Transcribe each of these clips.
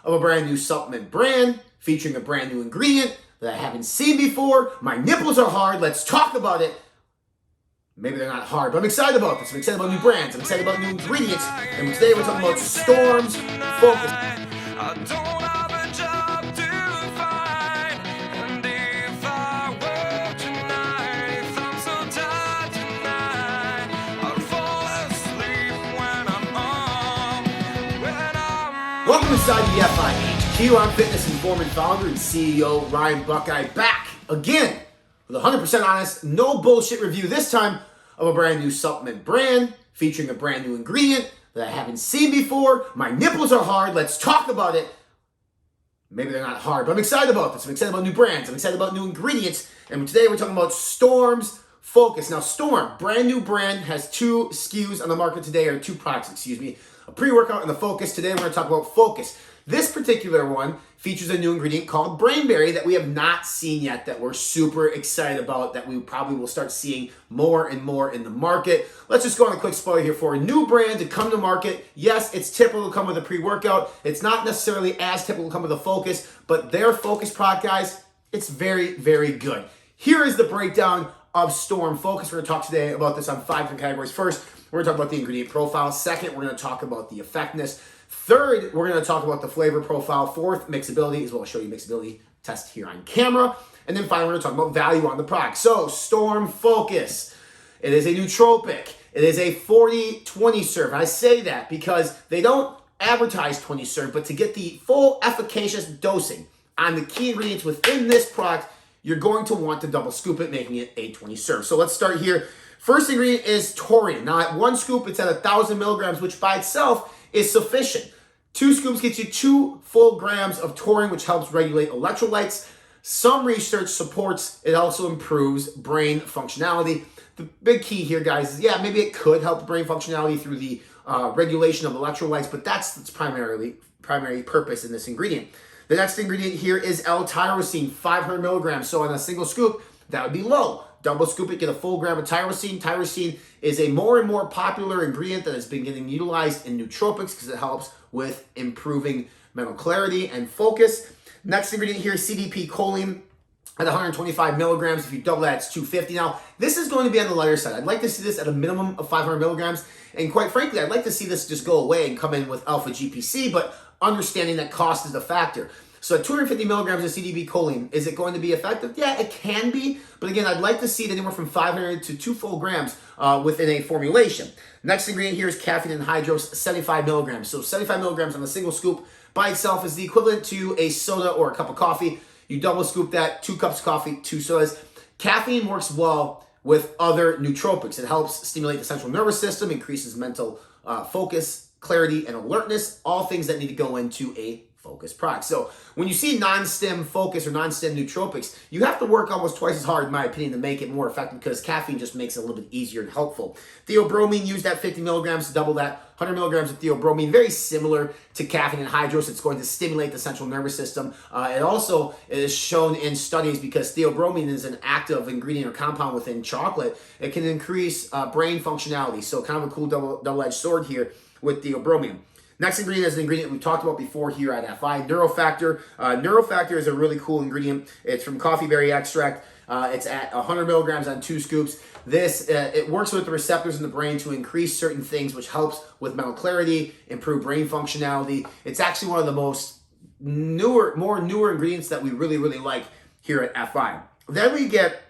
of a brand new supplement brand featuring a brand new ingredient that I haven't seen before. My nipples are hard. Let's talk about it. Maybe they're not hard, but I'm excited about this. I'm excited about new brands. I'm excited about new ingredients. And today we're talking about Storm's Focus. Welcome inside the FIHQ. I'm fitness informant, founder, and CEO Ryan Buckeye, back again with a 100% honest, no bullshit review, this time of a brand new supplement brand featuring a brand new ingredient that I haven't seen before. My nipples are hard. Let's talk about it. Maybe they're not hard, but I'm excited about this. I'm excited about new brands. I'm excited about new ingredients. And today we're talking about Storm's Focus. Now, Storm, brand new brand, has two SKUs on the market today, or two products, excuse me. A pre-workout and the Focus. Today we're going to talk about Focus. This particular one features a new ingredient called BrainBerry that we have not seen yet, that we're super excited about, that we probably will start seeing more and more in the market. Let's just go on a quick spoiler here for a new brand to come to market. Yes, it's typical to come with a pre-workout. It's not necessarily as typical to come with a Focus, but their Focus product, guys, it's very, very good. Here is the breakdown of Storm Focus. We're going to talk today about this on 5 different categories. First, we're going to talk about the ingredient profile. Second, we're going to talk about the effectiveness. Third, we're going to talk about the flavor profile. Fourth, mixability, as well as show you mixability test here on camera. And then finally, we're going to talk about value on the product. So, Storm Focus. It is a nootropic. It is a 40-20 serve. I say that because they don't advertise 20 serve, but to get the full efficacious dosing on the key ingredients within this product, you're going to want to double scoop it, making it a 20 serve. So let's start here. First ingredient is taurine. Now at one scoop, it's at 1,000 milligrams, which by itself is sufficient. 2 scoops gets you 2 full grams of taurine, which helps regulate electrolytes. Some research supports it also improves brain functionality. The big key here, guys, is maybe it could help brain functionality through the regulation of electrolytes, but that's its primary purpose in this ingredient. The next ingredient here is L-Tyrosine, 500 milligrams. So on a single scoop, that would be low. Double scoop it, get a full gram of tyrosine. Tyrosine is a more and more popular ingredient that has been getting utilized in nootropics because it helps with improving mental clarity and focus. Next ingredient here is Cdp Choline at 125 milligrams. If you double that, it's 250. Now, this is going to be on the lighter side. I'd like to see this at a minimum of 500 milligrams. And quite frankly, I'd like to see this just go away and come in with alpha GPC, but understanding that cost is a factor. So at 250 milligrams of Cdp Choline, is it going to be effective? Yeah, it can be. But again, I'd like to see it anywhere from 500 to 2 full grams within a formulation. Next ingredient here is caffeine anhydrous, 75 milligrams. So 75 milligrams on a single scoop by itself is the equivalent to a soda or a cup of coffee. You double scoop that, 2 cups of coffee, 2 sodas. Caffeine works well with other nootropics. It helps stimulate the central nervous system, increases mental focus, clarity, and alertness, all things that need to go into a Focus product. So when you see non-stim Focus or non-stim nootropics, you have to work almost twice as hard, in my opinion, to make it more effective because caffeine just makes it a little bit easier and helpful. Theobromine used at 50 milligrams to double that. 100 milligrams of theobromine, very similar to caffeine anhydrous. It's going to stimulate the central nervous system. It also is shown in studies because theobromine is an active ingredient or compound within chocolate. It can increase brain functionality. So kind of a cool double-edged sword here with theobromine. Next ingredient is an ingredient we talked about before here at FI, Neuro Factor. Neuro Factor is a really cool ingredient. It's from coffee berry extract. It's at 100 milligrams on 2 scoops. This, it works with the receptors in the brain to increase certain things, which helps with mental clarity, improve brain functionality. It's actually one of the more newer ingredients that we really, really like here at FI. Then we get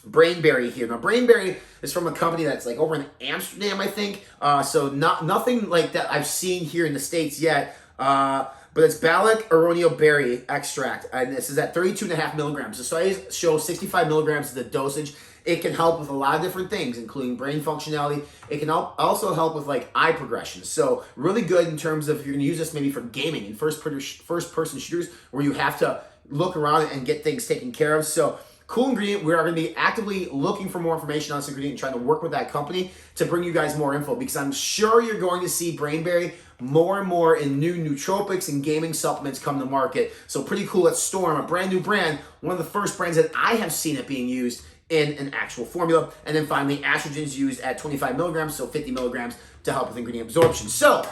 BrainBerry here. Now, BrainBerry is from a company that's like over in Amsterdam, I think. So nothing like that I've seen here in the States yet. But it's Balic aronio berry extract. And this is at 32.5 milligrams. The studies show 65 milligrams is the dosage. It can help with a lot of different things, including brain functionality. It can also help with like eye progression. So really good in terms of, you're going to use this maybe for gaming and first-person shooters where you have to look around and get things taken care of. So cool ingredient. We are going to be actively looking for more information on this ingredient and trying to work with that company to bring you guys more info, because I'm sure you're going to see BrainBerry more and more in new nootropics and gaming supplements come to market. So pretty cool at Storm, a brand new brand, one of the first brands that I have seen it being used in an actual formula. And then finally, estrogen is used at 25 milligrams, so 50 milligrams to help with ingredient absorption. So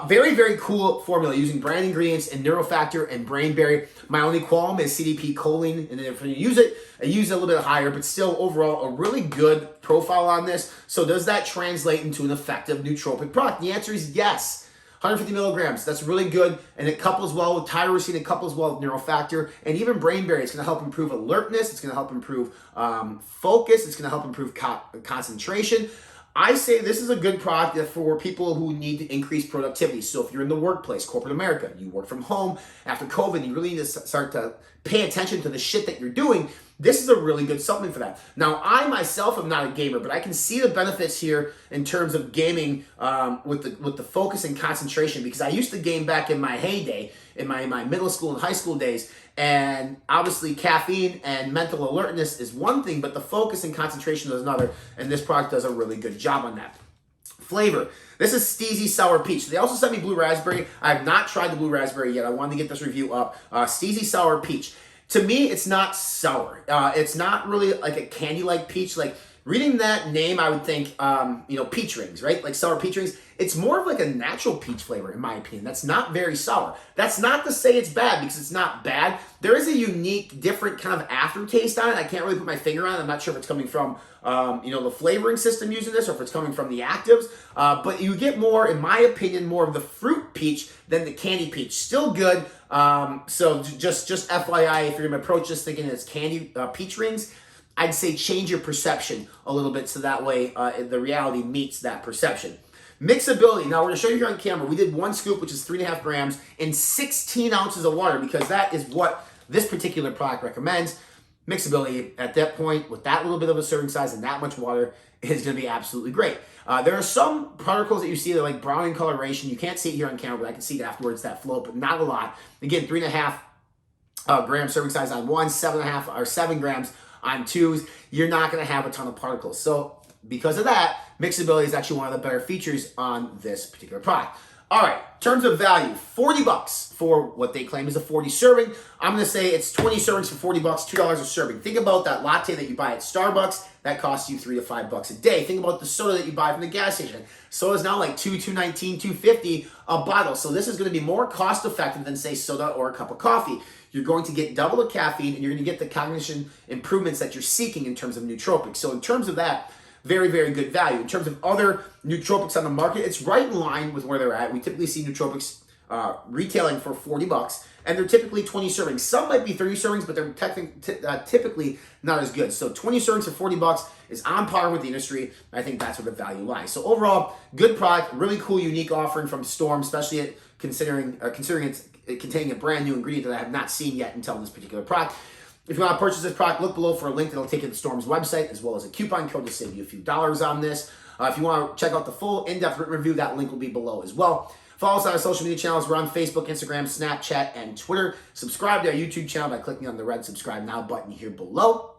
Very, very cool formula using brand ingredients and Neuro Factor and BrainBerry. My only qualm is Cdp Choline, and if you use it, I use it a little bit higher, but still overall a really good profile on this. So does that translate into an effective nootropic product? The answer is yes. 150 milligrams, that's really good, and it couples well with L-Tyrosine, it couples well with Neuro Factor, and even BrainBerry. It's going to help improve alertness, it's going to help improve focus, it's going to help improve concentration. I say this is a good product for people who need to increase productivity. So if you're in the workplace, corporate America, you work from home after COVID, you really need to start to pay attention to the shit that you're doing. This is a really good supplement for that. Now, I myself am not a gamer, but I can see the benefits here in terms of gaming with the focus and concentration, because I used to game back in my heyday, in my middle school and high school days, and obviously caffeine and mental alertness is one thing, but the focus and concentration is another, and this product does a really good job on that. Flavor. This is Steezy Sour Peach. They also sent me blue raspberry. I have not tried the blue raspberry yet. I wanted to get this review up. Steezy Sour Peach. To me, it's not sour. It's not really like a candy-like peach. Like, reading that name, I would think, peach rings, right? Like sour peach rings. It's more of like a natural peach flavor, in my opinion. That's not very sour. That's not to say it's bad, because it's not bad. There is a unique, different kind of aftertaste on it. I can't really put my finger on it. I'm not sure if it's coming from, the flavoring system using this, or if it's coming from the actives. But you get more, in my opinion, more of the fruit peach than the candy peach. Still good. So just FYI, if you're going to approach this thinking it's candy peach rings, I'd say change your perception a little bit so that way the reality meets that perception. Mixability. Now, we're going to show you here on camera. We did 1 scoop, which is 3.5 grams, in 16 ounces of water, because that is what this particular product recommends. Mixability, at that point, with that little bit of a serving size and that much water, is going to be absolutely great. There are some particles that you see that are like brown in coloration. You can't see it here on camera, but I can see it afterwards, that float, but not a lot. Again, 3.5 gram serving size on 1, 7.5 or 7 grams on 2s. You're not going to have a ton of particles. So because of that, mixability is actually one of the better features on this particular product. All right, in terms of value, $40 for what they claim is a 40 serving. I'm going to say it's 20 servings for $40, $2 a serving. Think about that latte that you buy at Starbucks. That costs you $3 to $5 a day. Think about the soda that you buy from the gas station. Soda's now like $2.19, $2.50 a bottle. So this is going to be more cost effective than, say, soda or a cup of coffee. You're going to get double the caffeine, and you're going to get the cognition improvements that you're seeking in terms of nootropics. So in terms of that, very, very good value. In terms of other nootropics on the market, it's right in line with where they're at. We typically see nootropics retailing for $40, and they're typically 20 servings. Some might be 30 servings, but they're typically not as good. So 20 servings for $40 is on par with the industry. I think that's where the value lies. So overall, good product, really cool, unique offering from Storm, especially considering it's containing a brand new ingredient that I have not seen yet until this particular product. If you want to purchase this product, look below for a link that will take you to Storm's website, as well as a coupon code to save you a few dollars on this. If you want to check out the full in-depth written review, that link will be below as well. Follow us on our social media channels. We're on Facebook, Instagram, Snapchat, and Twitter. Subscribe to our YouTube channel by clicking on the red subscribe now button here below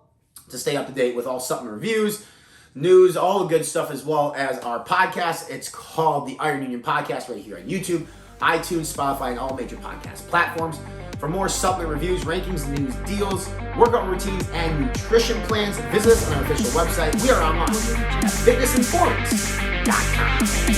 to stay up to date with all supplement reviews, news, all the good stuff, as well as our podcast. It's called the Iron Union Podcast right here on YouTube, iTunes, Spotify, and all major podcast platforms. For more supplement reviews, rankings, news, deals, workout routines, and nutrition plans, visit us on our official website. We are online at fitnessinformance.com.